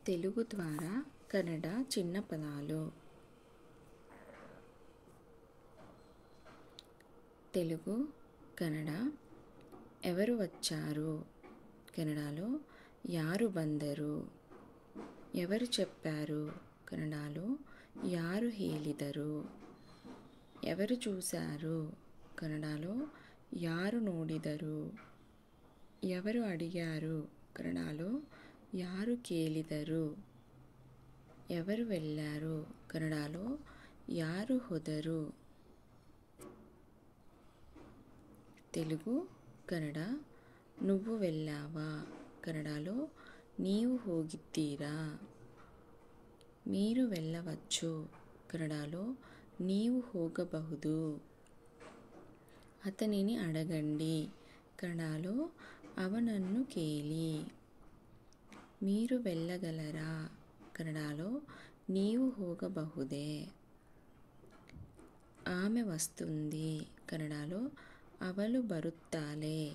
తెలుగు ద్వారా కన్నడ చిన్న పదాలు. తెలుగు కన్నಡ ఎవరు వచ్చారు, కన్నడలో యారు ಬಂದರು. ఎవరు చెప్పారు, కన్నడలో యారు ಹೇಳಿದರು. ఎవరు చూశారు, కన్నడలో యారు ನೋಡಿದರು. ఎవరు అడిగారు, కన్నడలో యారు ಕೇಳಿದರು. ఎవరు వెళ్ళారు, కన్నడలో యారు ಹೋದರು. తెలుగు కన్నడ నువ్వు వెళ్ళావా, కన్నడలో నీవు ಹೋಗಿದ್ದೀರಾ. మీరు వెళ్ళవచ్చు, కన్నడలో నీవు ಹೋಗಬಹುದು. అతనిని అడగండి, కన్నడలో ಅವನನ್ನು ಕೇಳಿ. మీరు వెళ్ళగలరా, కన్నడలో నీవు ಹೋಗಬಹುದೇ. ఆమె వస్తుంది, కన్నడలో ಅವಳು ಬರುತ್ತಾಳೆ.